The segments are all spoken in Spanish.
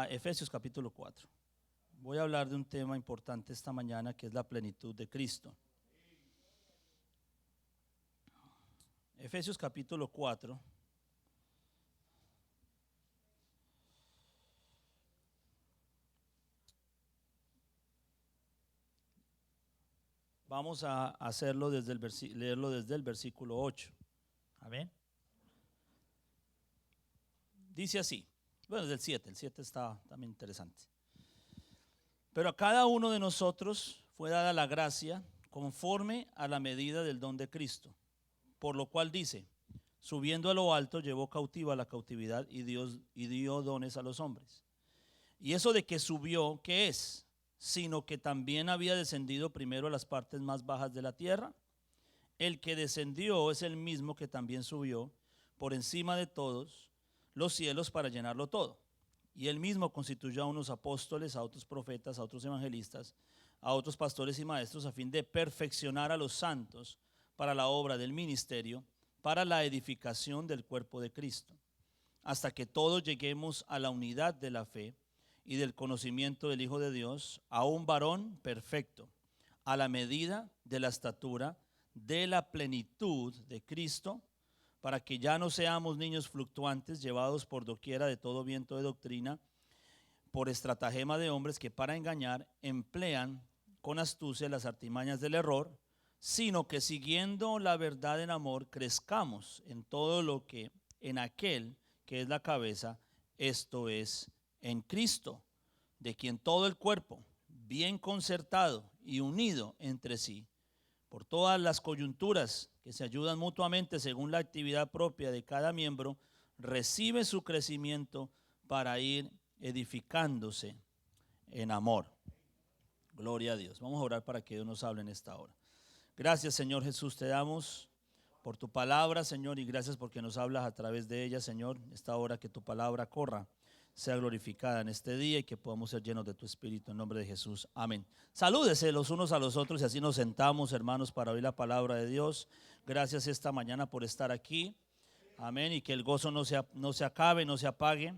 Efesios capítulo 4. Voy a hablar de un tema importante esta mañana, que es la plenitud de Cristo. Efesios capítulo 4. Vamos a hacerlo leerlo desde el versículo 8. Amén. Dice así. Bueno, desde el 7 está también interesante. Pero a cada uno de nosotros fue dada la gracia conforme a la medida del don de Cristo. Por lo cual dice, subiendo a lo alto, llevó cautiva la cautividad y dio dones a los hombres. Y eso de que subió, ¿qué es? Sino que también había descendido primero a las partes más bajas de la tierra. El que descendió es el mismo que también subió por encima de todos los cielos para llenarlo todo. Y él mismo constituyó a unos apóstoles, a otros profetas, a otros evangelistas, a otros pastores y maestros, a fin de perfeccionar a los santos para la obra del ministerio, para la edificación del cuerpo de Cristo, hasta que todos lleguemos a la unidad de la fe y del conocimiento del Hijo de Dios, a un varón perfecto, a la medida de la estatura de la plenitud de Cristo, para que ya no seamos niños fluctuantes, llevados por doquiera de todo viento de doctrina, por estratagema de hombres que para engañar emplean con astucia las artimañas del error, sino que siguiendo la verdad en amor, crezcamos en todo lo que en aquel que es la cabeza, esto es, en Cristo, de quien todo el cuerpo, bien concertado y unido entre sí, por todas las coyunturas que se ayudan mutuamente según la actividad propia de cada miembro, recibe su crecimiento para ir edificándose en amor. Gloria a Dios. Vamos a orar para que Dios nos hable en esta hora. Gracias, Señor Jesús, te damos por tu palabra, Señor, y gracias porque nos hablas a través de ella, Señor. Esta hora que tu palabra corra, sea glorificada en este día y que podamos ser llenos de tu Espíritu en nombre de Jesús. Amén. Salúdese los unos a los otros y así nos sentamos, hermanos, para oír la palabra de Dios. Gracias esta mañana por estar aquí. Amén. Y que el gozo no se acabe, no se apague,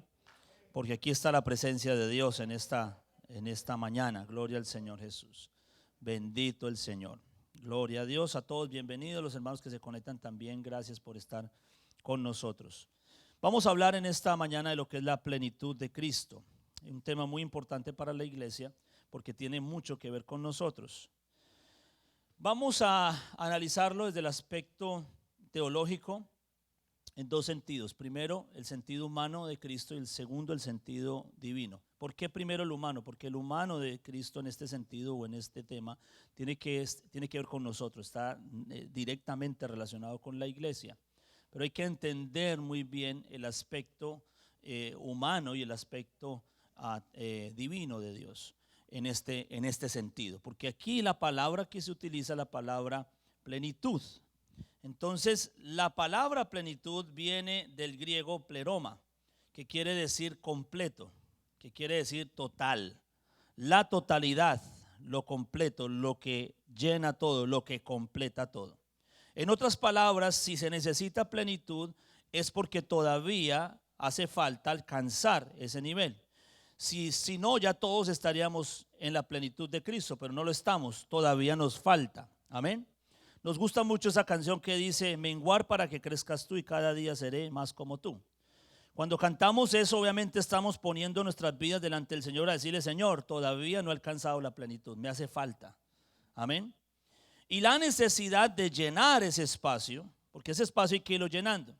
porque aquí está la presencia de Dios en esta mañana. Gloria al Señor Jesús. Bendito el Señor. Gloria a Dios. A todos bienvenidos, los hermanos que se conectan también. Gracias por estar con nosotros. Vamos a hablar en esta mañana de lo que es la plenitud de Cristo, un tema muy importante para la iglesia porque tiene mucho que ver con nosotros. Vamos a analizarlo desde el aspecto teológico en dos sentidos. Primero, el sentido humano de Cristo y el segundo, el sentido divino. ¿Por qué primero el humano? Porque el humano de Cristo en este sentido o en este tema tiene que ver con nosotros, está directamente relacionado con la iglesia. Pero hay que entender muy bien el aspecto humano y el aspecto divino de Dios en este sentido. Porque aquí la palabra que se utiliza es la palabra plenitud. Entonces, la palabra plenitud viene del griego pleroma, que quiere decir completo, que quiere decir total. La totalidad, lo completo, lo que llena todo, lo que completa todo. En otras palabras, si se necesita plenitud es porque todavía hace falta alcanzar ese nivel. Si no, ya todos estaríamos en la plenitud de Cristo, pero no lo estamos, todavía nos falta. Amén. Nos gusta mucho esa canción que dice, menguar para que crezcas tú y cada día seré más como tú. Cuando cantamos eso, obviamente estamos poniendo nuestras vidas delante del Señor a decirle, Señor, todavía no he alcanzado la plenitud, me hace falta. Amén. Y la necesidad de llenar ese espacio, porque ese espacio hay que irlo llenando.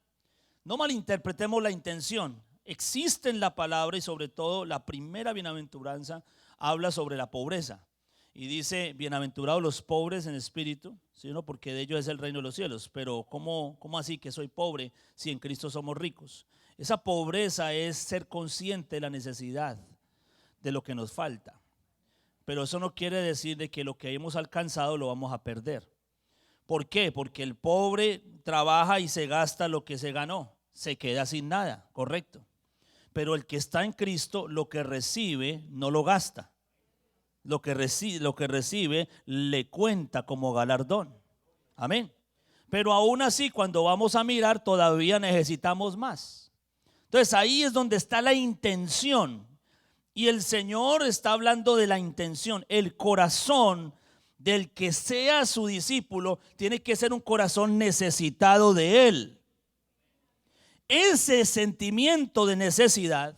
No malinterpretemos la intención. Existe en la palabra y sobre todo la primera bienaventuranza habla sobre la pobreza. Y dice, bienaventurados los pobres en espíritu, sino porque de ellos es el reino de los cielos. Pero ¿cómo así que soy pobre si en Cristo somos ricos? Esa pobreza es ser consciente de la necesidad, de lo que nos falta. Pero eso no quiere decir de que lo que hemos alcanzado lo vamos a perder. ¿Por qué? Porque el pobre trabaja y se gasta lo que se ganó, se queda sin nada, correcto. Pero el que está en Cristo, lo que recibe no lo gasta. Lo que recibe le cuenta como galardón. Amén. Pero aún así, cuando vamos a mirar, todavía necesitamos más. Entonces ahí es donde está la intención. Y el Señor está hablando de la intención, el corazón del que sea su discípulo tiene que ser un corazón necesitado de Él. Ese sentimiento de necesidad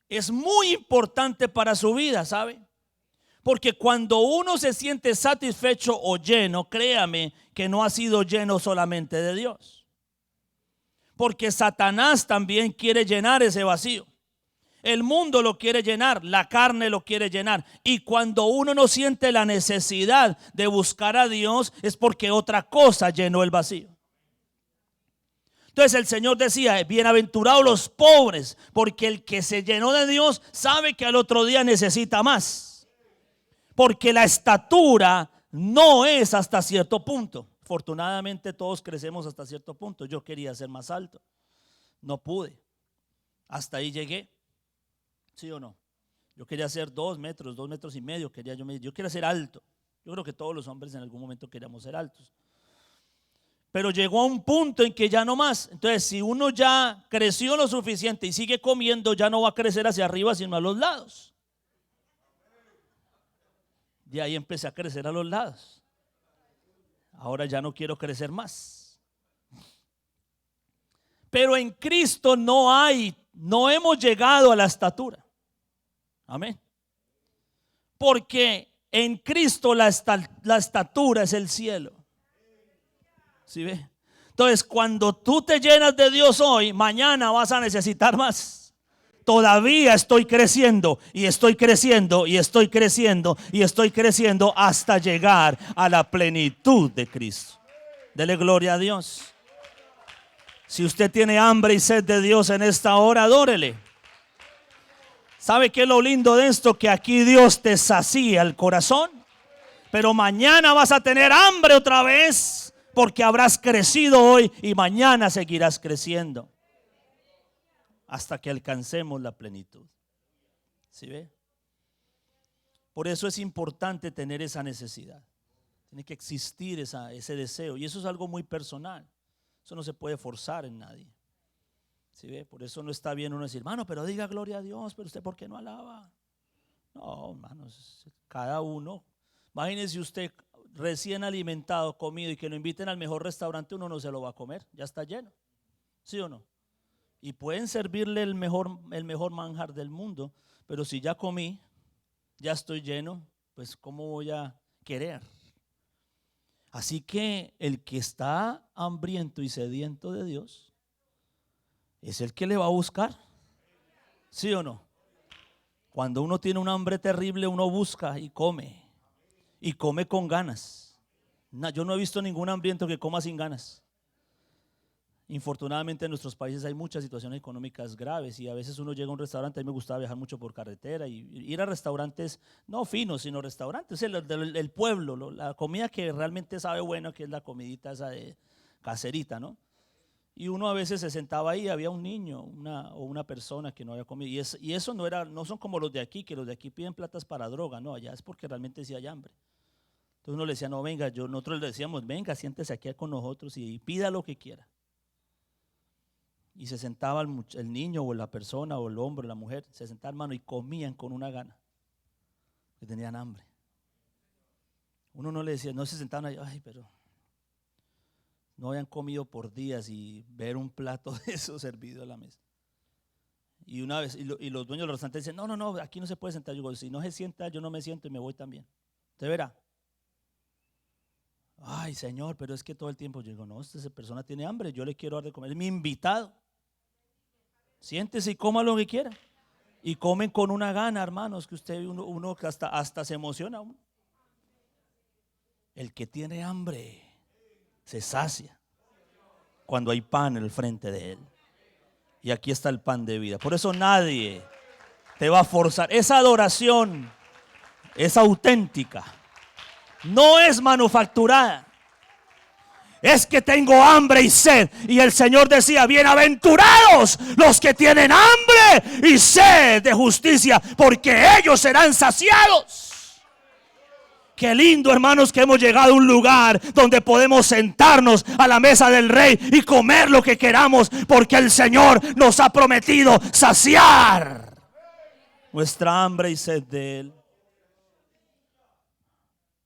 es muy importante para su vida, ¿sabe? Porque cuando uno se siente satisfecho o lleno, créame que no ha sido lleno solamente de Dios. Porque Satanás también quiere llenar ese vacío. El mundo lo quiere llenar, la carne lo quiere llenar. Y cuando uno no siente la necesidad de buscar a Dios, es porque otra cosa llenó el vacío. Entonces el Señor decía, bienaventurados los pobres, porque el que se llenó de Dios sabe que al otro día necesita más. Porque la estatura no es hasta cierto punto. Afortunadamente todos crecemos hasta cierto punto. Yo quería ser más alto, no pude. Hasta ahí llegué. ¿Sí o no? Yo quería ser 2 metros, 2 metros y medio. Yo quería ser alto. Yo creo que todos los hombres en algún momento queríamos ser altos. Pero llegó a un punto en que ya no más. Entonces, si uno ya creció lo suficiente y sigue comiendo, ya no va a crecer hacia arriba, sino a los lados. De ahí empecé a crecer a los lados. Ahora ya no quiero crecer más. Pero en Cristo no hemos llegado a la estatura. Amén. Porque en Cristo la estatura es el cielo. ¿Sí ve? Entonces, cuando tú te llenas de Dios hoy, mañana vas a necesitar más. Todavía estoy creciendo y estoy creciendo y estoy creciendo y estoy creciendo hasta llegar a la plenitud de Cristo. Dele gloria a Dios. Si usted tiene hambre y sed de Dios en esta hora, adórele. ¿Sabe qué es lo lindo de esto? Que aquí Dios te sacía el corazón, pero mañana vas a tener hambre otra vez, porque habrás crecido hoy y mañana seguirás creciendo hasta que alcancemos la plenitud. ¿Sí ve? Por eso es importante tener esa necesidad. Tiene que existir ese deseo, y eso es algo muy personal. Eso no se puede forzar en nadie. ¿Sí ve? Por eso no está bien uno decir, hermano, pero diga gloria a Dios, pero usted ¿por qué no alaba? No, hermanos, cada uno. Imagínese usted recién alimentado, comido, y que lo inviten al mejor restaurante, uno no se lo va a comer, ya está lleno. ¿Sí o no? Y pueden servirle el mejor manjar del mundo, pero si ya comí, ya estoy lleno, pues ¿cómo voy a querer? Así que el que está hambriento y sediento de Dios es el que le va a buscar. ¿Sí o no? Cuando uno tiene un hambre terrible, uno busca y come con ganas. Yo no he visto ningún hambriento que coma sin ganas. Infortunadamente en nuestros países hay muchas situaciones económicas graves, y a veces uno llega a un restaurante. A mí me gustaba viajar mucho por carretera y ir a restaurantes no finos, sino restaurantes del pueblo, la comida que realmente sabe bueno, que es la comidita esa de caserita, ¿no? Y uno a veces se sentaba ahí, había un niño o una persona que no había comido, y eso no son como los de aquí, que los de aquí piden platas para droga. No, allá es porque realmente sí hay hambre. Entonces uno le decía, no, venga, nosotros le decíamos, venga, siéntese aquí con nosotros y pida lo que quiera. Y se sentaba el niño o la persona o el hombre o la mujer, se sentaba, hermano, y comían con una gana, que tenían hambre. Uno no le decía, no se sentaban ahí, ay, pero no habían comido por días, y ver un plato de eso servido a la mesa. Y una vez, y los dueños del restaurante dicen, no, aquí no se puede sentar. Yo digo, si no se sienta, yo no me siento y me voy también. Usted verá. Ay, Señor, pero es que todo el tiempo yo digo, no, esta persona tiene hambre, yo le quiero dar de comer, es mi invitado. Siéntese y coma lo que quiera. Y comen con una gana, hermanos, que uno que hasta se emociona uno. El que tiene hambre se sacia cuando hay pan en el frente de él. Y aquí está el pan de vida. Por eso nadie te va a forzar. Esa adoración es auténtica, no es manufacturada. Es que tengo hambre y sed. Y el Señor decía, bienaventurados los que tienen hambre y sed de justicia, porque ellos serán saciados. Qué lindo, hermanos, que hemos llegado a un lugar donde podemos sentarnos a la mesa del Rey y comer lo que queramos, porque el Señor nos ha prometido saciar. nuestra hambre y sed de Él.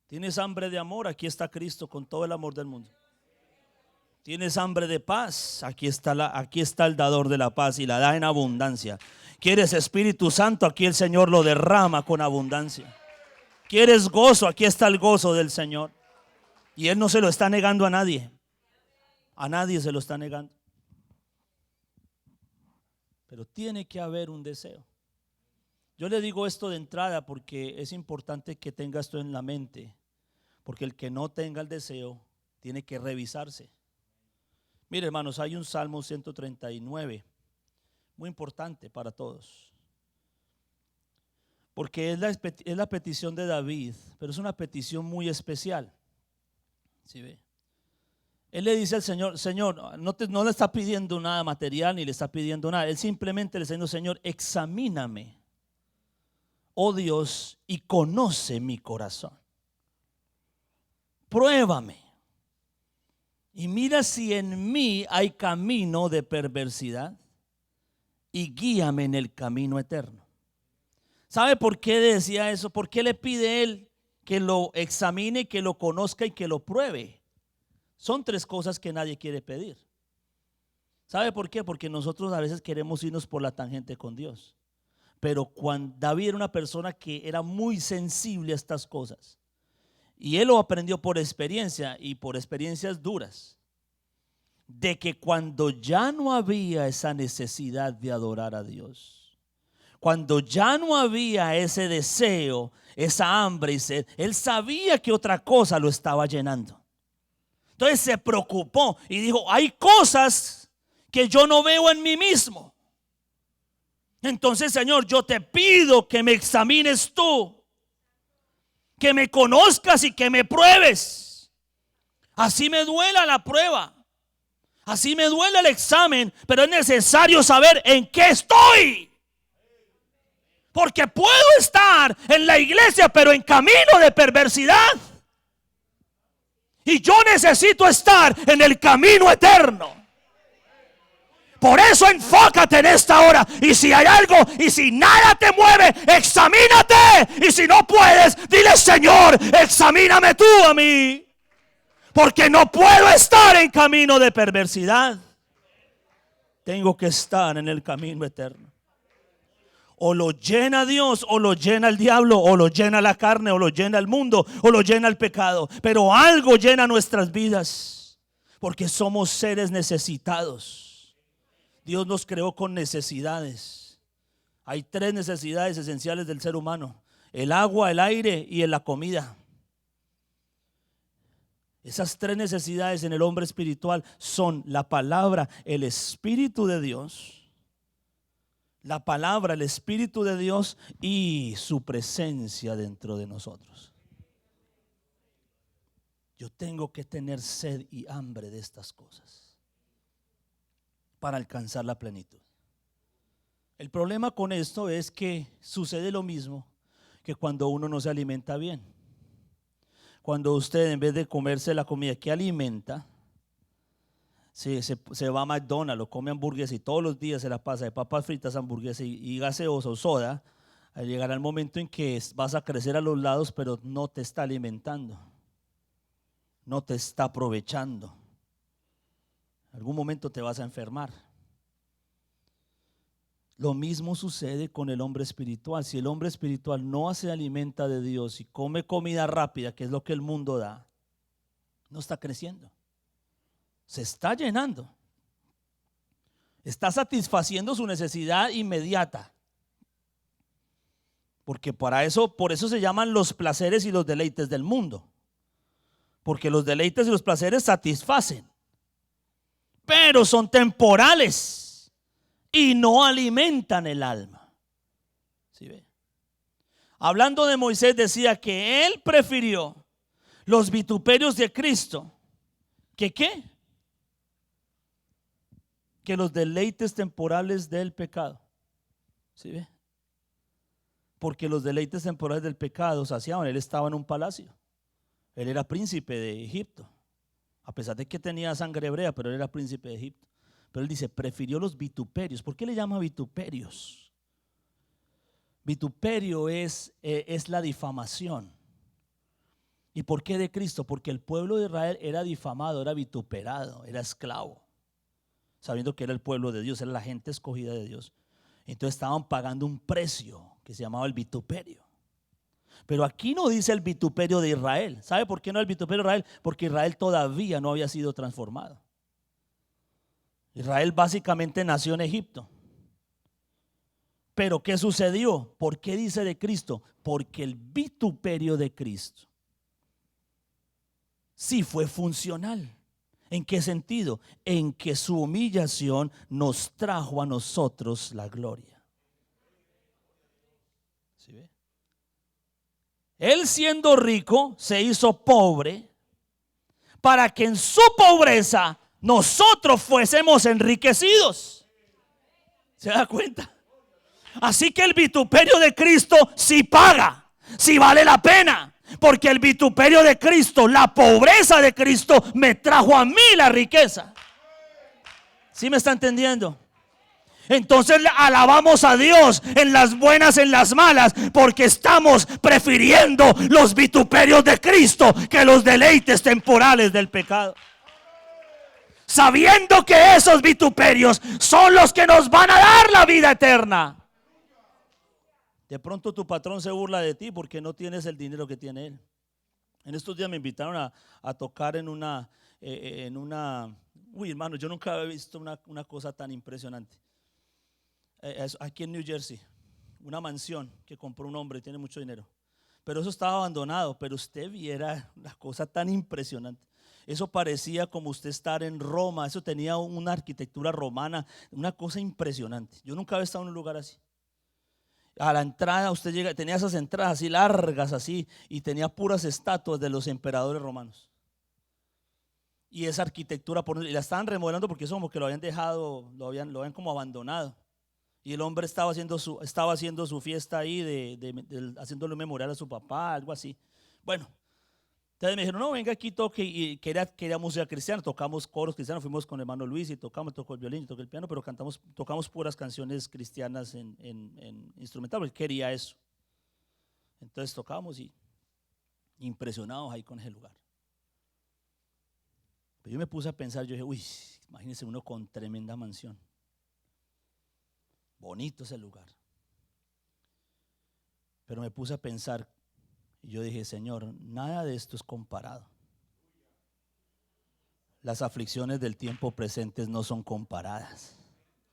¿Tienes hambre de amor? Aquí está Cristo con todo el amor del mundo. ¿Tienes hambre de paz? Aquí está el dador de la paz y la da en abundancia. ¿Quieres Espíritu Santo? Aquí el Señor lo derrama con abundancia. ¿Quieres gozo? Aquí está el gozo del Señor. Y Él no se lo está negando a nadie. A nadie se lo está negando. Pero tiene que haber un deseo. Yo le digo esto de entrada porque es importante que tenga esto en la mente. Porque el que no tenga el deseo tiene que revisarse. Mire, hermanos, hay un Salmo 139 muy importante para todos. Porque es la petición de David, pero es una petición muy especial. ¿Sí ve? Él le dice al Señor, Señor, no le está pidiendo nada material ni le está pidiendo nada. Él simplemente le está diciendo, Señor, examíname, oh Dios, y conoce mi corazón. Pruébame y mira si en mí hay camino de perversidad y guíame en el camino eterno. ¿Sabe por qué decía eso? ¿Por qué le pide él que lo examine, que lo conozca y que lo pruebe? Son tres cosas que nadie quiere pedir. ¿Sabe por qué? Porque nosotros a veces queremos irnos por la tangente con Dios. Pero cuando David era una persona que era muy sensible a estas cosas. Y él lo aprendió por experiencia y por experiencias duras. De que cuando ya no había esa necesidad de adorar a Dios, cuando ya no había ese deseo, esa hambre y sed, él sabía que otra cosa lo estaba llenando. Entonces se preocupó y dijo, hay cosas que yo no veo en mí mismo. Entonces, Señor, yo te pido que me examines tú, que me conozcas y que me pruebes. Así me duela la prueba, así me duele el examen, pero es necesario saber en qué estoy. Porque puedo estar en la iglesia, pero en camino de perversidad. Y yo necesito estar en el camino eterno. Por eso enfócate en esta hora. Y si hay algo y si nada te mueve, examínate. Y si no puedes, dile, Señor, examíname tú a mí. Porque no puedo estar en camino de perversidad. Tengo que estar en el camino eterno. O lo llena Dios, o lo llena el diablo, o lo llena la carne, o lo llena el mundo, o lo llena el pecado. Pero algo llena nuestras vidas, porque somos seres necesitados. Dios nos creó con necesidades. Hay tres necesidades esenciales del ser humano: el agua, el aire y la comida. Esas tres necesidades en el hombre espiritual son la palabra, el Espíritu de Dios. La palabra, el Espíritu de Dios y su presencia dentro de nosotros. Yo tengo que tener sed y hambre de estas cosas para alcanzar la plenitud. El problema con esto es que sucede lo mismo que cuando uno no se alimenta bien. Cuando usted, en vez de comerse la comida que alimenta, se va a McDonald's o come hamburguesa y todos los días se la pasa de papas fritas, hamburguesa y gaseosa o soda, llegará el momento en que vas a crecer a los lados, pero no te está alimentando, no te está aprovechando. En algún momento te vas a enfermar. Lo mismo sucede con el hombre espiritual. Si el hombre espiritual no se alimenta de Dios y come comida rápida, que es lo que el mundo da, no está creciendo. Se está llenando, está satisfaciendo su necesidad inmediata, porque por eso se llaman los placeres y los deleites del mundo, porque los deleites y los placeres satisfacen, pero son temporales y no alimentan el alma. ¿Sí ve? Hablando de Moisés, decía que él prefirió los vituperios de Cristo que ¿qué? Que los deleites temporales del pecado. ¿Sí ve? Porque los deleites temporales del pecado saciaban. Él estaba en un palacio. Él era príncipe de Egipto. A pesar de que tenía sangre hebrea, pero él era príncipe de Egipto. Pero él dice, prefirió los vituperios. ¿Por qué le llama vituperios? Vituperio es la difamación. ¿Y por qué de Cristo? Porque el pueblo de Israel era difamado, era vituperado, era esclavo, sabiendo que era el pueblo de Dios, era la gente escogida de Dios. Entonces estaban pagando un precio que se llamaba el vituperio. Pero aquí no dice el vituperio de Israel. ¿Sabe por qué no el vituperio de Israel? Porque Israel todavía no había sido transformado. Israel básicamente nació en Egipto. Pero ¿qué sucedió? ¿Por qué dice de Cristo? Porque el vituperio de Cristo sí fue funcional. ¿En qué sentido? En que su humillación nos trajo a nosotros la gloria. ¿Sí ve? Él siendo rico se hizo pobre para que en su pobreza nosotros fuésemos enriquecidos. ¿Se da cuenta? Así que el vituperio de Cristo sí paga, sí vale la pena. Porque el vituperio de Cristo, la pobreza de Cristo, me trajo a mí la riqueza. ¿Sí me está entendiendo? Entonces alabamos a Dios en las buenas, en las malas, porque estamos prefiriendo los vituperios de Cristo que los deleites temporales del pecado. Sabiendo que esos vituperios son los que nos van a dar la vida eterna. De pronto tu patrón se burla de ti porque no tienes el dinero que tiene él. En estos días me invitaron a tocar en una, uy hermano, yo nunca había visto una cosa tan impresionante. Aquí en New Jersey, una mansión que compró un hombre y tiene mucho dinero. Pero eso estaba abandonado, pero usted viera la cosa tan impresionante. Eso parecía como usted estar en Roma, eso tenía una arquitectura romana, una cosa impresionante. Yo nunca había estado en un lugar así. A la entrada usted llega, tenía esas entradas así largas así y tenía puras estatuas de los emperadores romanos. Y esa arquitectura, y la estaban remodelando porque eso como que lo habían dejado, lo habían como abandonado. Y el hombre estaba haciendo su fiesta ahí, haciéndole un memorial a su papá, algo así. Bueno, entonces me dijeron, no, venga aquí, toque. Y quería música cristiana, tocamos coros cristianos, fuimos con el hermano Luis y tocó el violín y tocó el piano, pero tocamos puras canciones cristianas en instrumental, porque quería eso. Entonces tocamos y impresionados ahí con ese lugar. Pero yo me puse a pensar, yo dije, uy, imagínense uno con tremenda mansión. Bonito ese lugar. Pero me puse a pensar y yo dije, Señor, nada de esto es comparado. Las aflicciones del tiempo presente no son comparadas,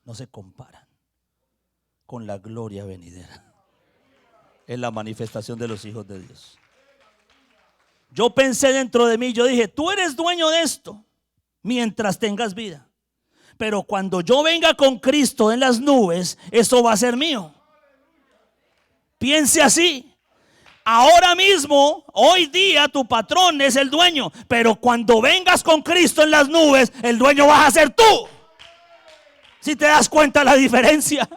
no se comparan con la gloria venidera. Es la manifestación de los hijos de Dios. Yo pensé dentro de mí, yo dije, tú eres dueño de esto mientras tengas vida. Pero cuando yo venga con Cristo en las nubes, eso va a ser mío. Piense así. Ahora mismo, hoy día, tu patrón es el dueño. Pero cuando vengas con Cristo en las nubes, el dueño vas a ser tú. Si te das cuenta la diferencia.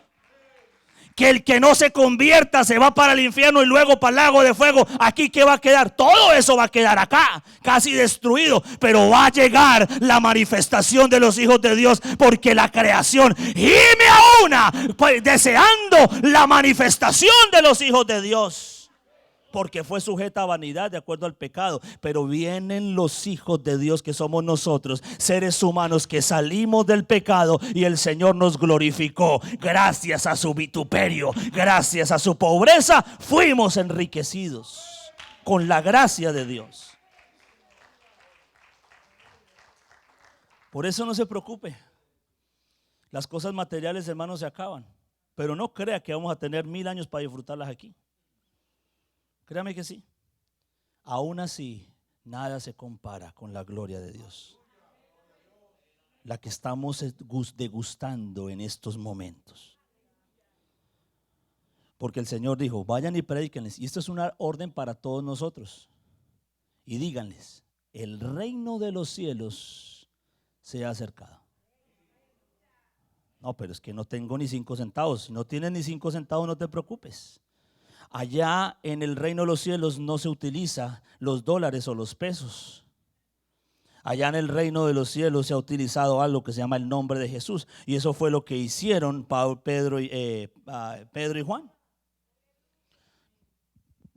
Que el que no se convierta se va para el infierno y luego para el lago de fuego. Aquí ¿qué va a quedar? Todo eso va a quedar acá, casi destruido. Pero va a llegar la manifestación de los hijos de Dios, porque la creación gime a una, pues, deseando la manifestación de los hijos de Dios. Porque fue sujeta a vanidad de acuerdo al pecado. Pero vienen los hijos de Dios, que somos nosotros, seres humanos que salimos del pecado y el Señor nos glorificó. Gracias a su vituperio, gracias a su pobreza, fuimos enriquecidos con la gracia de Dios. Por eso no se preocupe. Las cosas materiales, hermanos, se acaban. Pero no crea que vamos a tener 1000 años para disfrutarlas aquí. Créame que sí. Aún así, nada se compara con la gloria de Dios, la que estamos degustando en estos momentos. Porque el Señor dijo, vayan y predíquenles. Y esto es una orden para todos nosotros. Y díganles, el reino de los cielos se ha acercado. No, pero es que no tengo ni 5 centavos. Si no tienes ni 5 centavos, no te preocupes. Allá en el reino de los cielos no se utiliza los dólares o los pesos. Allá en el reino de los cielos se ha utilizado algo que se llama el nombre de Jesús. Y eso fue lo que hicieron Pedro y Juan.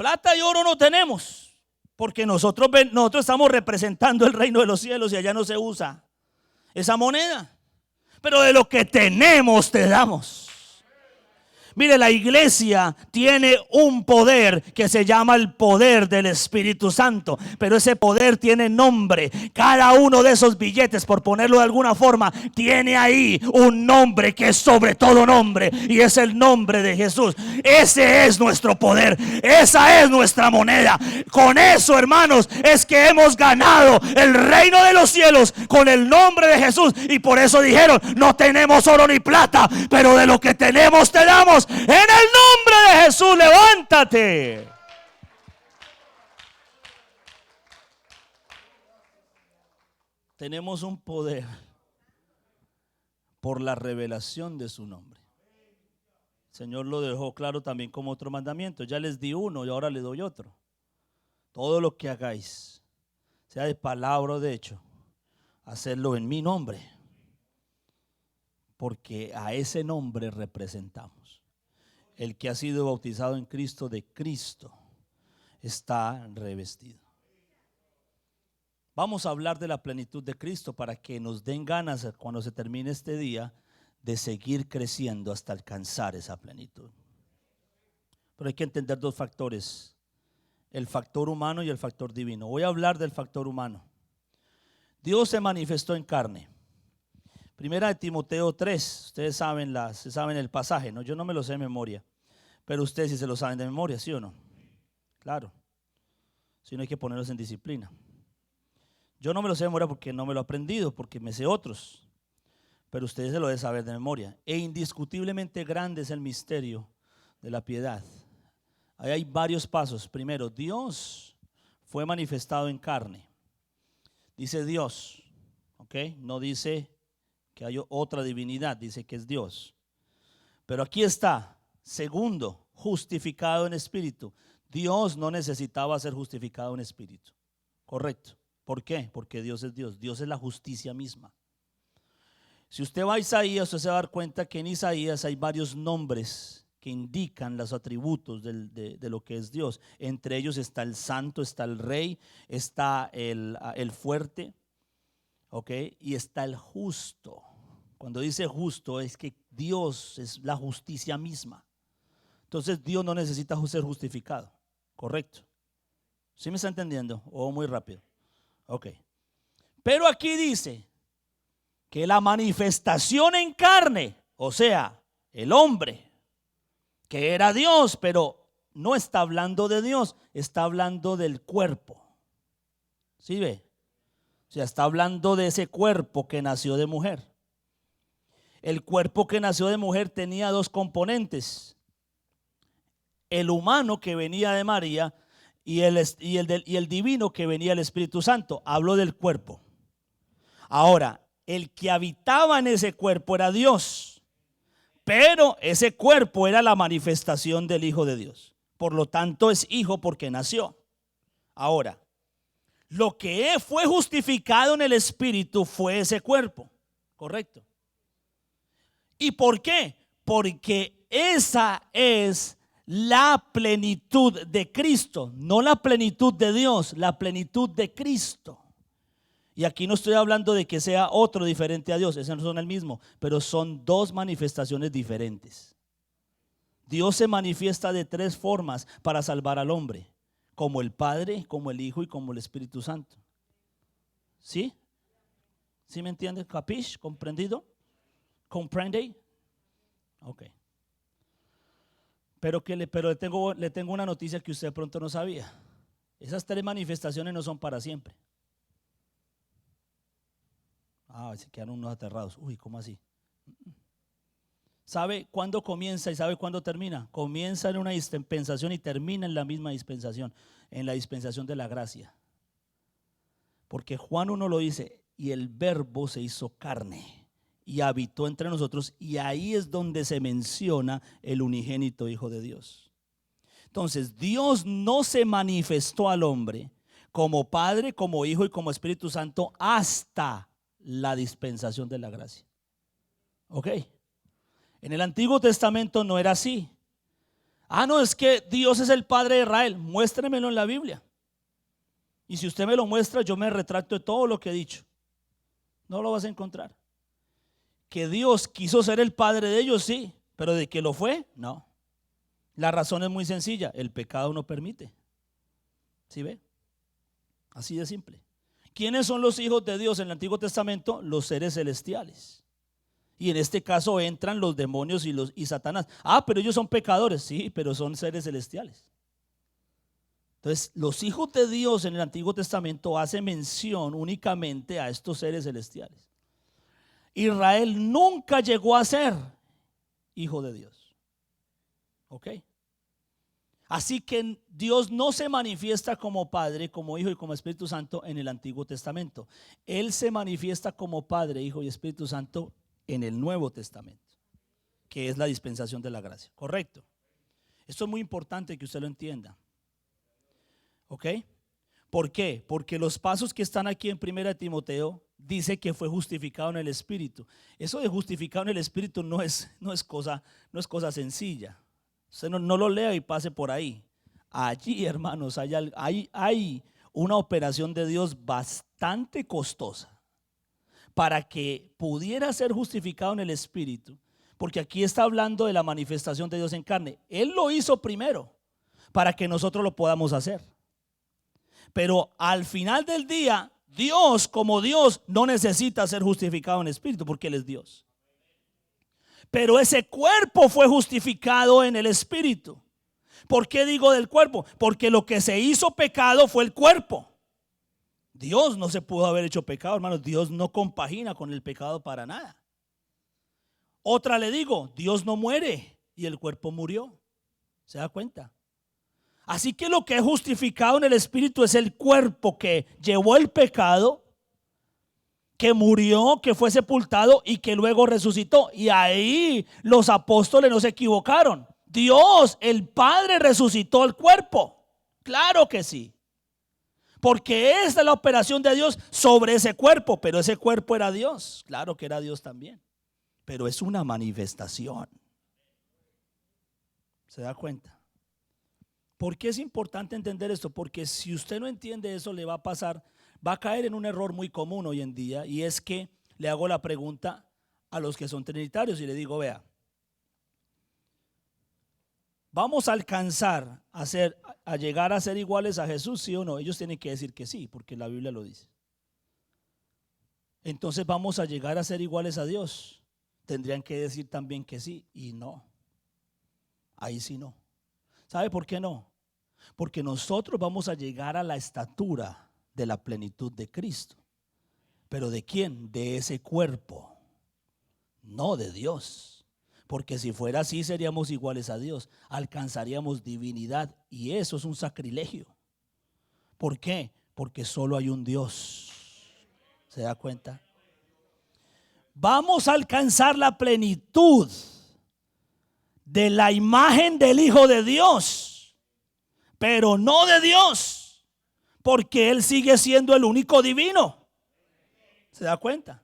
Plata y oro no tenemos, porque nosotros estamos representando el reino de los cielos y allá no se usa esa moneda. Pero de lo que tenemos te damos. Mire, la iglesia tiene un poder que se llama el poder del Espíritu Santo, pero ese poder tiene nombre. Cada uno de esos billetes, por ponerlo de alguna forma, tiene ahí un nombre que es sobre todo nombre, y es el nombre de Jesús. Ese es nuestro poder, esa es nuestra moneda. Con eso, hermanos, es que hemos ganado el reino de los cielos con el nombre de Jesús. Y por eso dijeron: no tenemos oro ni plata, pero de lo que tenemos te damos. En el nombre de Jesús, levántate. Tenemos un poder por la revelación de su nombre. El Señor lo dejó claro también como otro mandamiento. Ya les di uno y ahora les doy otro. Todo lo que hagáis, sea de palabra o de hecho, hacerlo en mi nombre, porque a ese nombre representamos. El que ha sido bautizado en Cristo, de Cristo está revestido. Vamos a hablar de la plenitud de Cristo para que nos den ganas cuando se termine este día de seguir creciendo hasta alcanzar esa plenitud. Pero hay que entender dos factores: el factor humano y el factor divino. Voy a hablar del factor humano. Dios se manifestó en carne. Primera de Timoteo 3, ustedes saben el pasaje, ¿no? Yo no me lo sé de memoria, pero ustedes sí se lo saben de memoria, ¿sí o no? Claro, si no hay que ponerlos en disciplina. Yo no me lo sé de memoria porque no me lo he aprendido, porque me sé otros, pero ustedes se lo deben saber de memoria. E indiscutiblemente grande es el misterio de la piedad. Ahí hay varios pasos. Primero, Dios fue manifestado en carne. Dice Dios, ¿ok? No dice que hay otra divinidad, dice que es Dios. Pero aquí está. Segundo, justificado en espíritu. Dios no necesitaba ser justificado en espíritu. Correcto. ¿Por qué? Porque Dios es Dios. Dios es la justicia misma. Si usted va a Isaías, usted se va a dar cuenta que en Isaías hay varios nombres que indican los atributos de lo que es Dios. Entre ellos está el santo, está el rey, está el fuerte, ¿ok? Y está el justo. Cuando dice justo es que Dios es la justicia misma. Entonces Dios no necesita ser justificado. Correcto. ¿Sí me está entendiendo? ¿O muy rápido? Ok. Pero aquí dice que la manifestación en carne, o sea, el hombre, que era Dios, pero no está hablando de Dios, está hablando del cuerpo. ¿Sí ve? O sea, está hablando de ese cuerpo que nació de mujer. El cuerpo que nació de mujer tenía dos componentes: el humano que venía de María y el divino que venía del Espíritu Santo. Hablo del cuerpo. Ahora, el que habitaba en ese cuerpo era Dios, pero ese cuerpo era la manifestación del Hijo de Dios. Por lo tanto, es hijo porque nació. Ahora, lo que fue justificado en el Espíritu fue ese cuerpo. Correcto. ¿Y por qué? Porque esa es la plenitud de Cristo, no la plenitud de Dios, la plenitud de Cristo. Y aquí no estoy hablando de que sea otro diferente a Dios, esos no son el mismo, pero son dos manifestaciones diferentes. Dios se manifiesta de tres formas para salvar al hombre: como el Padre, como el Hijo y como el Espíritu Santo. ¿Sí? ¿Sí me entiende? ¿Capish? ¿Comprendido? ¿Comprende? Ok. Pero le tengo una noticia que usted pronto no sabía. Esas tres manifestaciones no son para siempre. Se quedaron unos aterrados. Uy, ¿cómo así? ¿Sabe cuándo comienza y sabe cuándo termina? Comienza en una dispensación y termina en la misma dispensación, en la dispensación de la gracia. Porque Juan 1 lo dice: y el verbo se hizo carne y habitó entre nosotros, y ahí es donde se menciona el unigénito Hijo de Dios. Entonces, Dios no se manifestó al hombre como Padre, como Hijo y como Espíritu Santo hasta la dispensación de la gracia. Ok. En el Antiguo Testamento no era así. Ah, no, es que Dios es el Padre de Israel. Muéstremelo en la Biblia. Y si usted me lo muestra, yo me retracto de todo lo que he dicho. No lo vas a encontrar. Que Dios quiso ser el Padre de ellos, sí, pero de que lo fue, no. La razón es muy sencilla, el pecado no permite. ¿Sí ve? Así de simple. ¿Quiénes son los hijos de Dios en el Antiguo Testamento? Los seres celestiales. Y en este caso entran los demonios y Satanás. Ah, pero ellos son pecadores, sí, pero son seres celestiales. Entonces, los hijos de Dios en el Antiguo Testamento hacen mención únicamente a estos seres celestiales. Israel nunca llegó a ser hijo de Dios. ¿Ok? Así que Dios no se manifiesta como Padre, como Hijo y como Espíritu Santo en el Antiguo Testamento. Él se manifiesta como Padre, Hijo y Espíritu Santo en el Nuevo Testamento, que es la dispensación de la gracia. ¿Correcto? Esto es muy importante que usted lo entienda. ¿Ok? ¿Por qué? Porque los pasos que están aquí en 1 Timoteo dice que fue justificado en el Espíritu. Eso de justificado en el Espíritu no es cosa sencilla. Usted no lo lea y pase por ahí. Allí, hermanos, hay una operación de Dios bastante costosa para que pudiera ser justificado en el Espíritu. Porque aquí está hablando de la manifestación de Dios en carne. Él lo hizo primero para que nosotros lo podamos hacer. Pero al final del día, Dios como Dios no necesita ser justificado en espíritu porque Él es Dios. Pero ese cuerpo fue justificado en el espíritu. ¿Por qué digo del cuerpo? Porque lo que se hizo pecado fue el cuerpo. Dios no se pudo haber hecho pecado, hermanos. Dios no compagina con el pecado para nada. Otra le digo, Dios no muere y el cuerpo murió. ¿Se da cuenta? Así que lo que es justificado en el Espíritu es el cuerpo que llevó el pecado, que murió, que fue sepultado y que luego resucitó. Y ahí los apóstoles no se equivocaron. Dios, el Padre, resucitó el cuerpo. Claro que sí. Porque esta es la operación de Dios sobre ese cuerpo. Pero ese cuerpo era Dios. Claro que era Dios también. Pero es una manifestación. ¿Se da cuenta? ¿Por qué es importante entender esto? Porque si usted no entiende eso, le va a pasar, va a caer en un error muy común hoy en día, y es que le hago la pregunta a los que son trinitarios y le digo, vea, ¿vamos a alcanzar a llegar a ser iguales a Jesús, sí o no? Ellos tienen que decir que sí, porque la Biblia lo dice. Entonces, ¿vamos a llegar a ser iguales a Dios? Tendrían que decir también que sí y no. Ahí sí no. ¿Sabe por qué no? Porque nosotros vamos a llegar a la estatura de la plenitud de Cristo. ¿Pero de quién? De ese cuerpo, no de Dios. Porque si fuera así seríamos iguales a Dios, alcanzaríamos divinidad y eso es un sacrilegio. ¿Por qué? Porque solo hay un Dios. ¿Se da cuenta? Vamos a alcanzar la plenitud de la imagen del Hijo de Dios, pero no de Dios, porque Él sigue siendo el único divino. ¿Se da cuenta?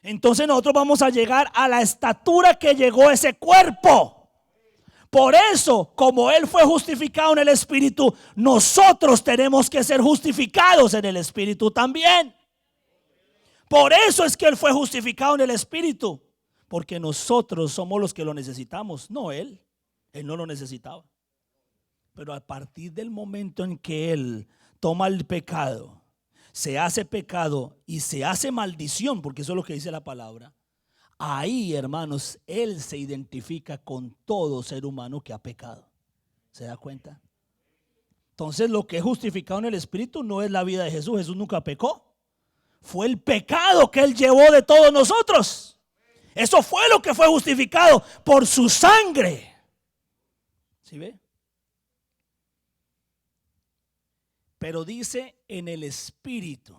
Entonces nosotros vamos a llegar a la estatura que llegó ese cuerpo. Por eso, como Él fue justificado en el Espíritu, nosotros tenemos que ser justificados en el Espíritu también. Por eso es que Él fue justificado en el Espíritu, porque nosotros somos los que lo necesitamos, no Él. Él no lo necesitaba. Pero a partir del momento en que Él toma el pecado, se hace pecado y se hace maldición, porque eso es lo que dice la palabra, ahí, hermanos, Él se identifica con todo ser humano que ha pecado. ¿Se da cuenta? Entonces, lo que es justificado en el Espíritu no es la vida de Jesús. Jesús nunca pecó. Fue el pecado que Él llevó de todos nosotros. Eso fue lo que fue justificado por su sangre. ¿Sí ve? Pero dice en el Espíritu,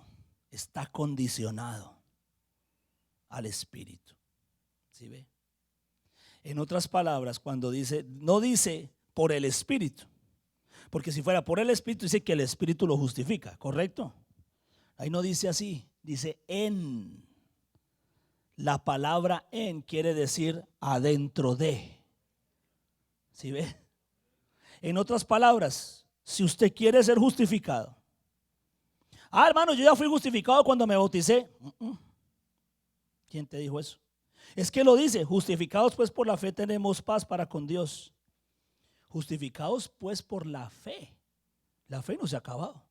está condicionado al Espíritu. ¿Sí ve? En otras palabras, cuando dice, no dice por el Espíritu, porque si fuera por el Espíritu dice que el Espíritu lo justifica, ¿correcto? Ahí no dice así, dice en. La palabra en quiere decir adentro de. ¿Sí ve? En otras palabras, si usted quiere ser justificado. Hermano, yo ya fui justificado cuando me bauticé. ¿Quién te dijo eso? Es que lo dice, justificados pues por la fe tenemos paz para con Dios. Justificados pues por la fe. La fe no se ha acabado.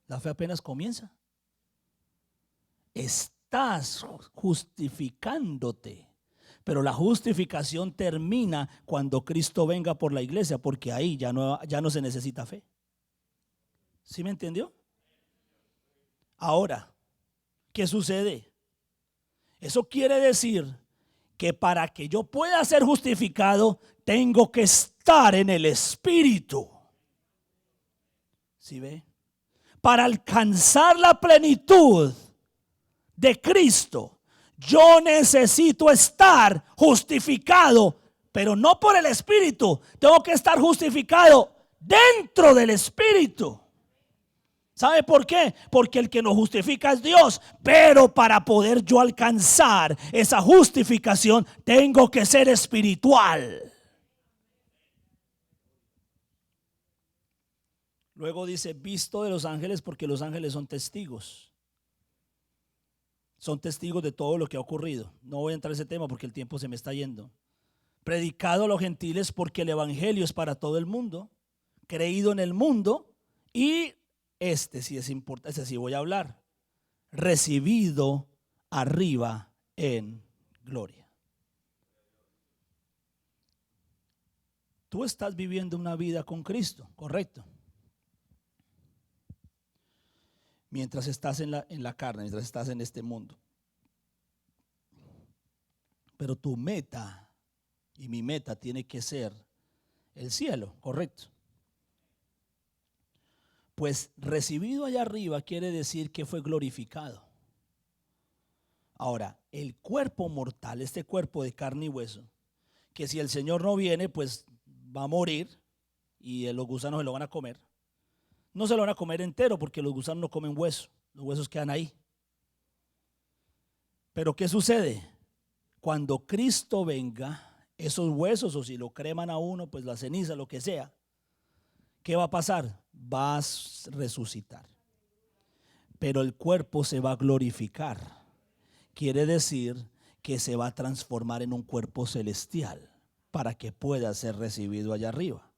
La fe apenas comienza. Estás justificándote. Pero la justificación termina cuando Cristo venga por la iglesia, porque ahí ya no se necesita fe. ¿Sí me entendió? Ahora, ¿qué sucede? Eso quiere decir que para que yo pueda ser justificado, tengo que estar en el Espíritu. ¿Sí ve? Para alcanzar la plenitud de Cristo, yo necesito estar justificado, pero no por el Espíritu. Tengo que estar justificado dentro del Espíritu. ¿Sabe por qué? Porque el que nos justifica es Dios. Pero para poder yo alcanzar esa justificación, tengo que ser espiritual. Luego dice, visto de los ángeles, porque los ángeles son testigos. Son testigos de todo lo que ha ocurrido. No voy a entrar en ese tema porque el tiempo se me está yendo. Predicado a los gentiles porque el evangelio es para todo el mundo. Creído en el mundo. Y este sí es importante, ese sí voy a hablar. Recibido arriba en gloria. Tú estás viviendo una vida con Cristo, correcto. Mientras estás en la carne, mientras estás en este mundo. Pero tu meta y mi meta tiene que ser el cielo, correcto. Pues recibido allá arriba quiere decir que fue glorificado. Ahora, el cuerpo mortal, este cuerpo de carne y hueso, que si el Señor no viene, pues va a morir y los gusanos se lo van a comer. No se lo van a comer entero porque los gusanos no comen hueso, los huesos quedan ahí. Pero ¿qué sucede? Cuando Cristo venga, esos huesos, o si lo creman a uno, pues la ceniza, lo que sea, ¿qué va a pasar? Vas a resucitar. Pero el cuerpo se va a glorificar. Quiere decir que se va a transformar en un cuerpo celestial para que pueda ser recibido allá arriba.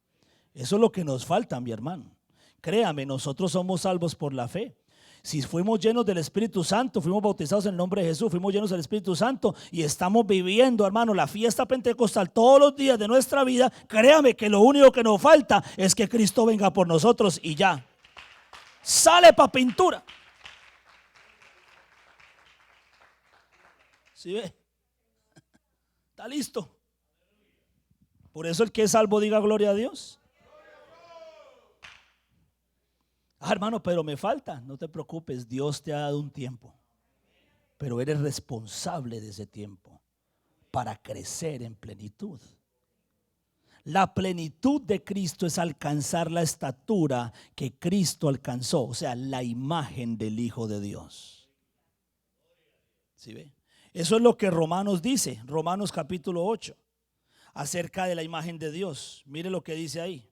Eso es lo que nos falta, mi hermano. Créame, nosotros somos salvos por la fe. Si fuimos llenos del Espíritu Santo, fuimos bautizados en el nombre de Jesús, fuimos llenos del Espíritu Santo y estamos viviendo, hermano, la fiesta pentecostal todos los días de nuestra vida. Créame que lo único que nos falta es que Cristo venga por nosotros y ya. Sale para pintura. ¿Sí ve? Está listo. Por eso el que es salvo diga gloria a Dios. Hermano, pero me falta. No te preocupes, Dios te ha dado un tiempo, pero eres responsable de ese tiempo para crecer en plenitud. La plenitud de Cristo es alcanzar la estatura que Cristo alcanzó, o sea, la imagen del Hijo de Dios. ¿Sí ve? Eso es lo que Romanos dice, Romanos capítulo 8, acerca de la imagen de Dios. Mire lo que dice ahí.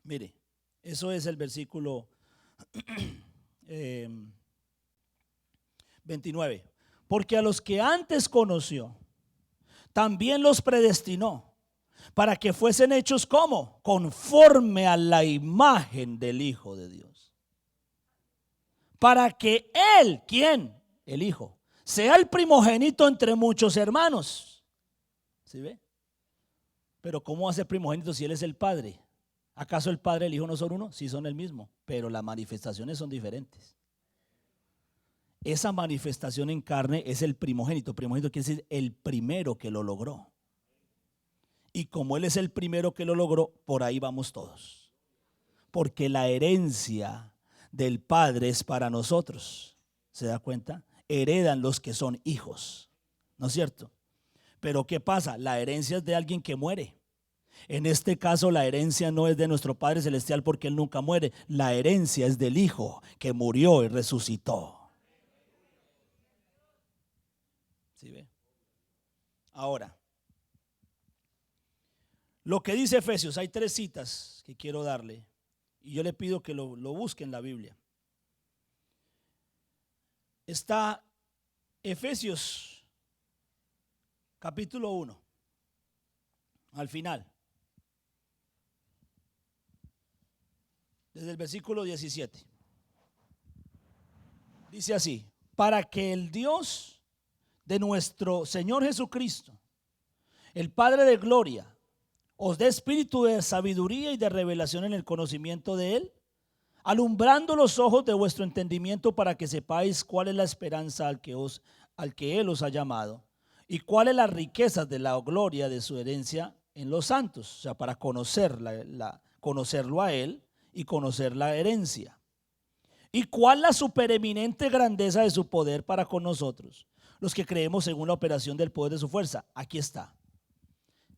Mire, eso es el versículo 29. Porque a los que antes conoció, también los predestinó para que fuesen hechos como conforme a la imagen del Hijo de Dios. Para que Él, ¿quién? El Hijo, sea el primogénito entre muchos hermanos. ¿Sí ve? Pero ¿cómo hace primogénito si Él es el Padre? ¿Acaso el Padre y el Hijo no son uno? Sí, son el mismo, pero las manifestaciones son diferentes. Esa manifestación en carne es el primogénito. Primogénito quiere decir el primero que lo logró. Y como Él es el primero que lo logró, por ahí vamos todos. Porque la herencia del Padre es para nosotros. ¿Se da cuenta? Heredan los que son hijos, ¿no es cierto? Pero ¿qué pasa? La herencia es de alguien que muere. En este caso la herencia no es de nuestro Padre Celestial porque Él nunca muere. La herencia es del Hijo que murió y resucitó. ¿Sí ve? Ahora, lo que dice Efesios, hay 3 citas que quiero darle y yo le pido que lo busque en la Biblia. Está Efesios capítulo 1, al final, desde el versículo 17. Dice así: para que el Dios de nuestro Señor Jesucristo, el Padre de gloria, os dé espíritu de sabiduría y de revelación en el conocimiento de Él, alumbrando los ojos de vuestro entendimiento para que sepáis cuál es la esperanza al que Él os ha llamado y cuáles las riquezas de la gloria de su herencia en los santos. O sea, para conocerlo a Él y conocer la herencia. Y cuál la supereminente grandeza de su poder para con nosotros, los que creemos según la operación del poder de su fuerza. Aquí está.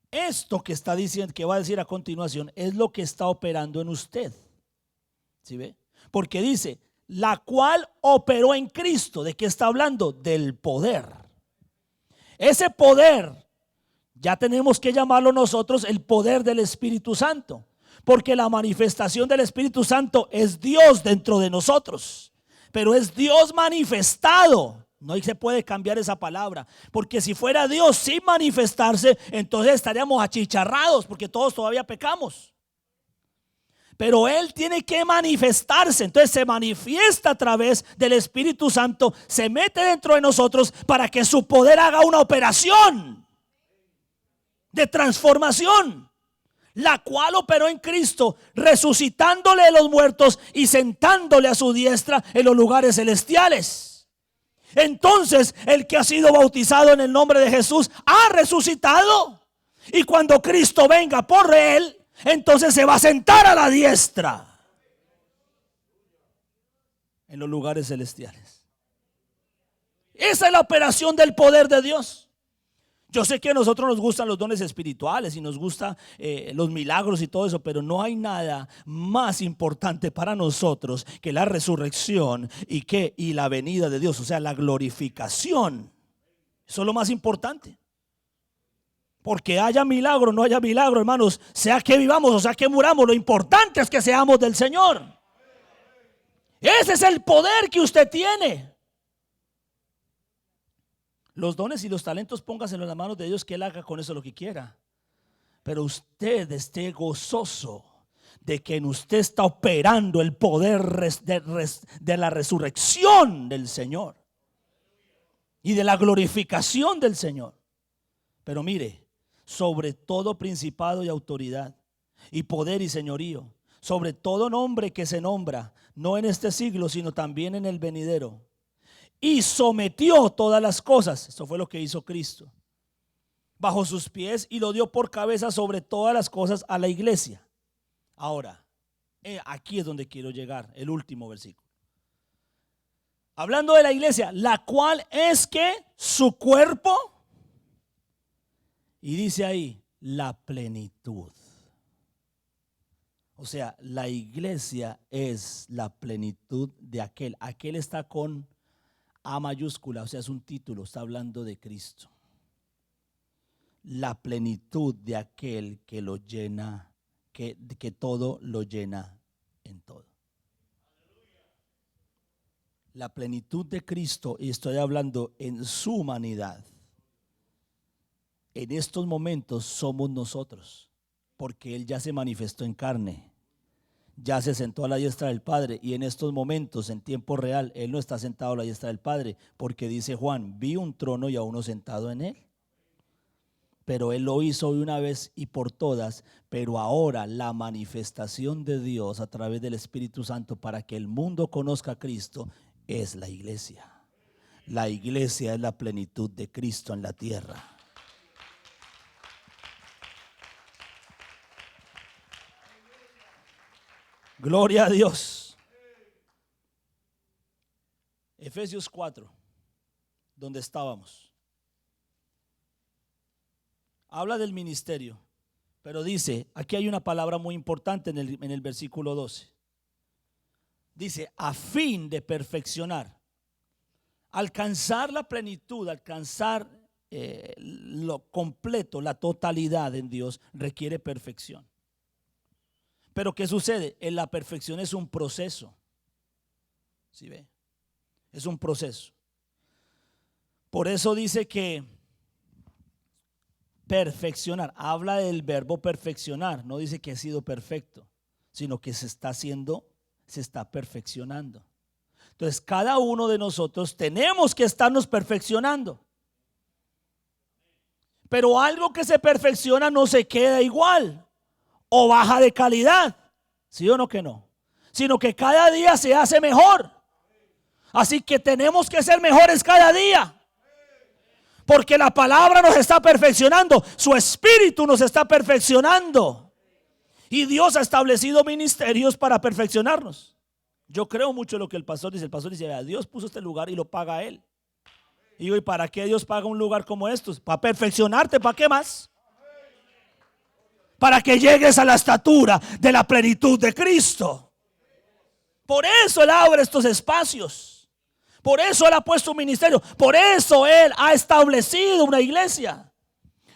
Esto que está diciendo, que va a decir a continuación, es lo que está operando en usted. ¿Sí ve? Porque dice, la cual operó en Cristo. ¿De qué está hablando? Del poder. Ese poder, ya tenemos que llamarlo nosotros el poder del Espíritu Santo. Porque la manifestación del Espíritu Santo es Dios dentro de nosotros. Pero es Dios manifestado. No se puede cambiar esa palabra, porque si fuera Dios sin manifestarse, entonces estaríamos achicharrados, porque todos todavía pecamos. Pero Él tiene que manifestarse, entonces se manifiesta a través del Espíritu Santo, se mete dentro de nosotros para que su poder haga una operación de transformación, la cual operó en Cristo, resucitándole de los muertos y sentándole a su diestra en los lugares celestiales. Entonces el que ha sido bautizado en el nombre de Jesús ha resucitado, y cuando Cristo venga por él, entonces se va a sentar a la diestra en los lugares celestiales. Esa es la operación del poder de Dios. Yo sé que a nosotros nos gustan los dones espirituales y nos gustan los milagros y todo eso, pero no hay nada más importante para nosotros que la resurrección y la venida de Dios, o sea, la glorificación. Eso es lo más importante. Porque haya milagro o no haya milagro, hermanos, sea que vivamos o sea que muramos, lo importante es que seamos del Señor. Ese es el poder que usted tiene. Los dones y los talentos póngaselo en las manos de Dios, que Él haga con eso lo que quiera. Pero usted esté gozoso de que en usted está operando el poder de la resurrección del Señor y de la glorificación del Señor. Pero mire, sobre todo principado y autoridad y poder y señorío, sobre todo nombre que se nombra, no en este siglo, sino también en el venidero. Y sometió todas las cosas, eso fue lo que hizo Cristo, bajo sus pies, y lo dio por cabeza sobre todas las cosas a la iglesia. Ahora, aquí es donde quiero llegar, el último versículo. Hablando de la iglesia, la cual es que su cuerpo, y dice ahí, la plenitud. O sea, la iglesia es la plenitud de aquel. Aquel está con A mayúscula, o sea, es un título, está hablando de Cristo. La plenitud de aquel que lo llena, que todo lo llena en todo. La plenitud de Cristo, y estoy hablando en su humanidad. En estos momentos somos nosotros, porque Él ya se manifestó en carne. Ya se sentó a la diestra del Padre, y en estos momentos, en tiempo real, Él no está sentado a la diestra del Padre, porque dice Juan, vi un trono y a uno sentado en él. Pero Él lo hizo una vez y por todas, pero ahora la manifestación de Dios a través del Espíritu Santo para que el mundo conozca a Cristo es la iglesia. La iglesia es la plenitud de Cristo en la tierra. Gloria a Dios. Efesios 4, donde estábamos. Habla del ministerio, pero dice, aquí hay una palabra muy importante en el versículo 12. Dice, a fin de perfeccionar, alcanzar la plenitud, alcanzar lo completo, la totalidad en Dios requiere perfección. Pero ¿qué sucede? En la perfección es un proceso. ¿Sí ve? Es un proceso. Por eso dice que perfeccionar, habla del verbo perfeccionar, no dice que ha sido perfecto, sino que se está perfeccionando. Entonces, cada uno de nosotros tenemos que estarnos perfeccionando. Pero algo que se perfecciona no se queda igual o baja de calidad, ¿sí o no que no? Sino que cada día se hace mejor. Así que tenemos que ser mejores cada día. Porque la palabra nos está perfeccionando, su espíritu nos está perfeccionando. Y Dios ha establecido ministerios para perfeccionarnos. Yo creo mucho en lo que el pastor dice. El pastor dice, Dios puso este lugar y lo paga él. Y digo, ¿y para qué Dios paga un lugar como estos? Para perfeccionarte, ¿para qué más? Para que llegues a la estatura de la plenitud de Cristo. Por eso Él abre estos espacios. Por eso Él ha puesto un ministerio. Por eso Él ha establecido una iglesia.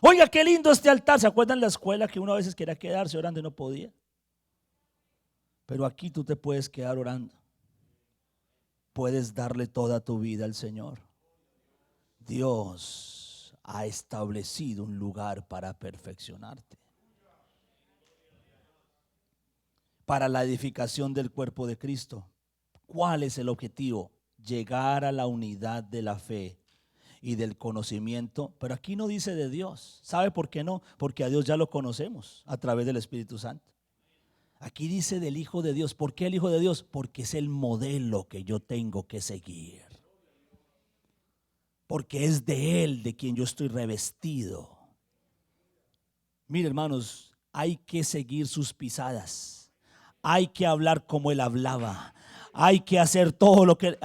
Oiga, qué lindo este altar. ¿Se acuerdan la escuela que uno a veces quería quedarse orando y no podía? Pero aquí tú te puedes quedar orando. Puedes darle toda tu vida al Señor. Dios ha establecido un lugar para perfeccionarte. Para la edificación del cuerpo de Cristo. ¿Cuál es el objetivo? Llegar a la unidad de la fe y del conocimiento. Pero aquí no dice de Dios. ¿Sabe por qué no? Porque a Dios ya lo conocemos a través del Espíritu Santo. Aquí dice del Hijo de Dios. ¿Por qué el Hijo de Dios? Porque es el modelo que yo tengo que seguir. Porque es de Él de quien yo estoy revestido. Mire, hermanos, hay que seguir sus pisadas. Hay que hablar como Él hablaba. Hay que hacer todo lo que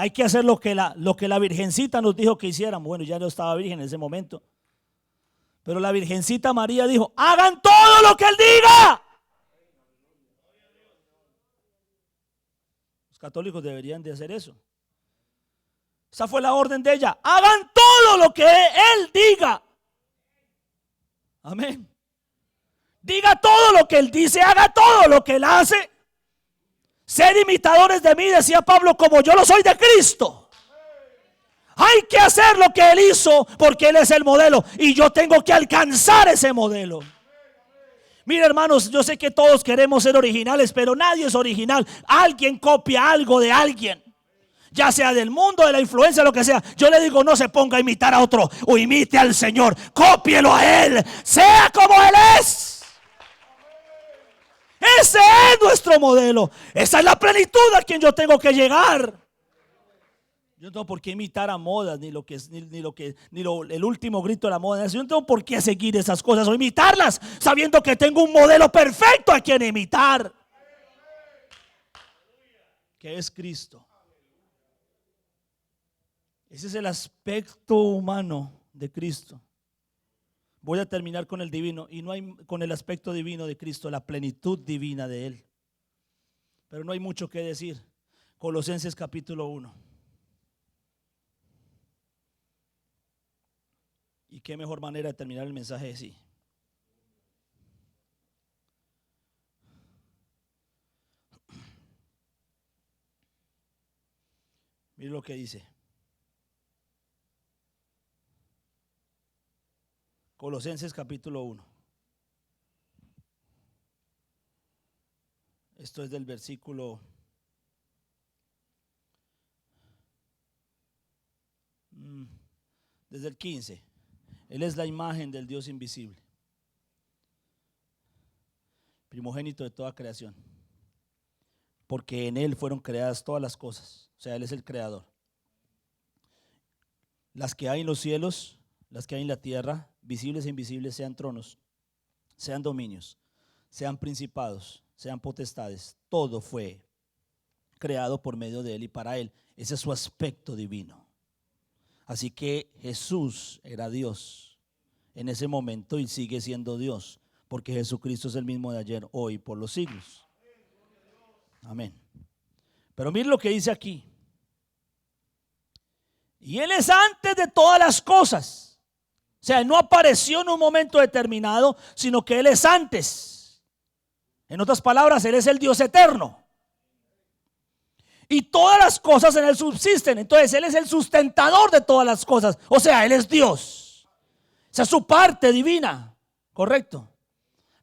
la Virgencita nos dijo que hiciéramos. Bueno, ya no estaba virgen en ese momento. Pero la Virgencita María dijo, hagan todo lo que Él diga. Los católicos deberían de hacer eso. Esa fue la orden de ella. Hagan todo lo que Él diga. Amén. Diga todo lo que Él dice, haga todo lo que Él hace. Ser imitadores de mí, decía Pablo, como yo lo soy de Cristo. Hay que hacer lo que Él hizo porque Él es el modelo y yo tengo que alcanzar ese modelo. Mira, hermanos, yo sé que todos queremos ser originales, pero nadie es original. Alguien copia algo de alguien, ya sea del mundo, de la influencia, lo que sea. Yo le digo, no se ponga a imitar a otro o imite al Señor, cópielo a Él, sea como Él es. Ese es nuestro modelo. Esa es la plenitud a quien yo tengo que llegar. Yo no tengo por qué imitar a modas, ni el último grito de la moda. Yo no tengo por qué seguir esas cosas o imitarlas, sabiendo que tengo un modelo perfecto a quien imitar, que es Cristo. Ese es el aspecto humano de Cristo. Voy a terminar con el divino y no hay con el aspecto divino de Cristo, la plenitud divina de Él. Pero no hay mucho que decir. Colosenses capítulo 1. Y qué mejor manera de terminar el mensaje así. Mire lo que dice. Colosenses capítulo 1. Esto es del versículo desde el 15. Él es la imagen del Dios invisible, primogénito de toda creación, porque en Él fueron creadas todas las cosas. O sea, Él es el creador. Las que hay en los cielos, las que hay en la tierra, visibles e invisibles, sean tronos, sean dominios, sean principados, sean potestades, todo fue creado por medio de Él y para Él. Ese es su aspecto divino. Así que Jesús era Dios en ese momento y sigue siendo Dios, porque Jesucristo es el mismo de ayer, hoy, por los siglos. Amén. Pero mire lo que dice aquí. Y Él es antes de todas las cosas. O sea, no apareció en un momento determinado, sino que Él es antes. En otras palabras, Él es el Dios eterno. Y todas las cosas en Él subsisten. Entonces Él es el sustentador de todas las cosas. O sea, Él es Dios. Esa es su parte divina. Correcto.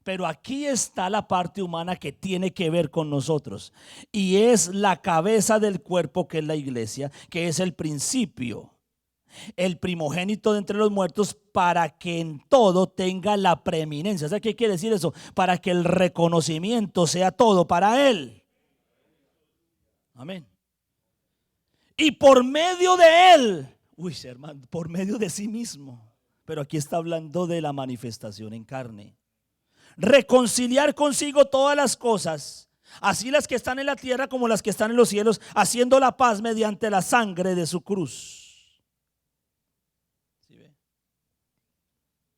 Pero aquí está la parte humana que tiene que ver con nosotros. Y es la cabeza del cuerpo, que es la iglesia, que es el principio, el primogénito de entre los muertos, para que en todo tenga la preeminencia. ¿Sabes qué quiere decir eso? Para que el reconocimiento sea todo para Él. Amén. Y por medio de Él, hermano, por medio de sí mismo. Pero aquí está hablando de la manifestación en carne. Reconciliar consigo todas las cosas, así las que están en la tierra como las que están en los cielos, haciendo la paz mediante la sangre de su cruz. ¿Sí ve?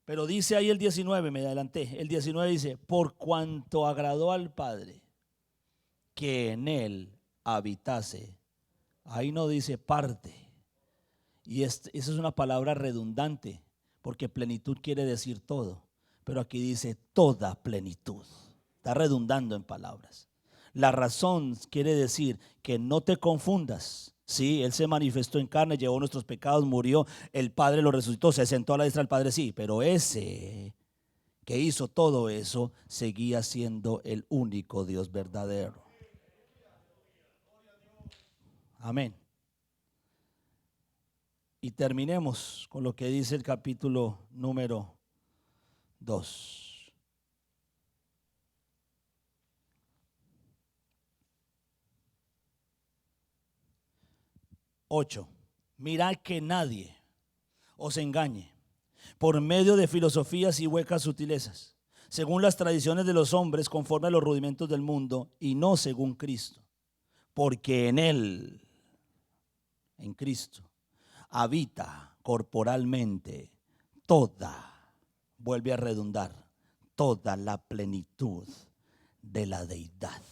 Pero dice ahí el 19, me adelanté. El 19 dice: por cuanto agradó al Padre que en Él habitase. Ahí no dice parte. Y esa es una palabra redundante, porque plenitud quiere decir todo. Pero aquí dice toda plenitud. Está redundando en palabras. La razón quiere decir que no te confundas. Sí, Él se manifestó en carne, llevó nuestros pecados, murió, el Padre lo resucitó, se sentó a la diestra del Padre, sí. Pero ese que hizo todo eso seguía siendo el único Dios verdadero. Amén. Y terminemos con lo que dice el capítulo número 2. Mirad que nadie os engañe por medio de filosofías y huecas sutilezas, según las tradiciones de los hombres, conforme a los rudimentos del mundo, y no según Cristo. Porque en Él, en Cristo, habita corporalmente toda, vuelve a redundar, toda la plenitud de la deidad.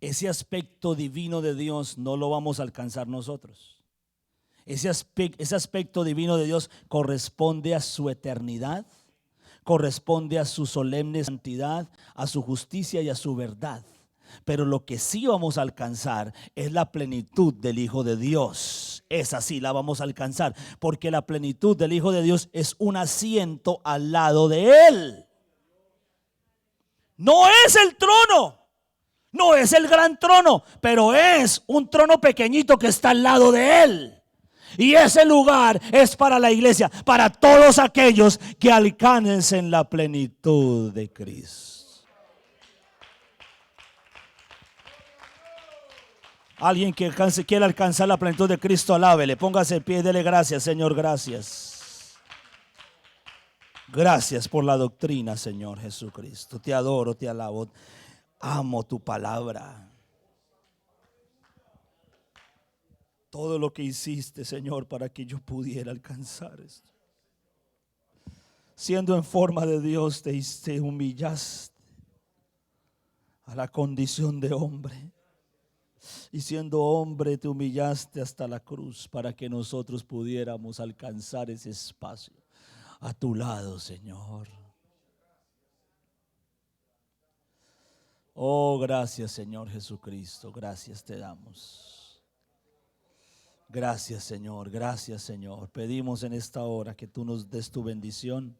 Ese aspecto divino de Dios no lo vamos a alcanzar nosotros. Ese aspecto divino de Dios corresponde a su eternidad, corresponde a su solemne santidad, a su justicia y a su verdad. Pero lo que sí vamos a alcanzar es la plenitud del Hijo de Dios. Esa sí la vamos a alcanzar, porque la plenitud del Hijo de Dios es un asiento al lado de Él. No es el trono, no es el gran trono, pero es un trono pequeñito que está al lado de Él. Y ese lugar es para la iglesia, para todos aquellos que alcancen la plenitud de Cristo. Alguien que quiera alcanzar la plenitud de Cristo, alábele, póngase de pie, dele gracias, Señor, gracias. Gracias por la doctrina, Señor Jesucristo. Te adoro, te alabo, amo tu palabra. Todo lo que hiciste, Señor, para que yo pudiera alcanzar esto. Siendo en forma de Dios, te humillaste a la condición de hombre. Y siendo hombre te humillaste hasta la cruz para que nosotros pudiéramos alcanzar ese espacio a tu lado, Señor. Oh, gracias, Señor Jesucristo. Gracias te damos. Gracias, Señor. Gracias, Señor. Pedimos en esta hora que tú nos des tu bendición,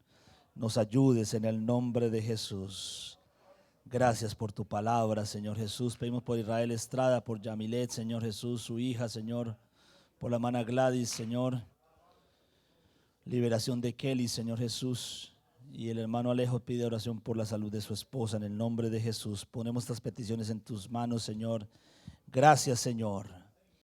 nos ayudes en el nombre de Jesús. Gracias por tu palabra, Señor Jesús. Pedimos por Israel Estrada, por Yamilet, Señor Jesús, su hija, Señor, por la hermana Gladys, Señor. Liberación de Kelly, Señor Jesús. Y el hermano Alejo pide oración por la salud de su esposa en el nombre de Jesús. Ponemos estas peticiones en tus manos, Señor. Gracias, Señor.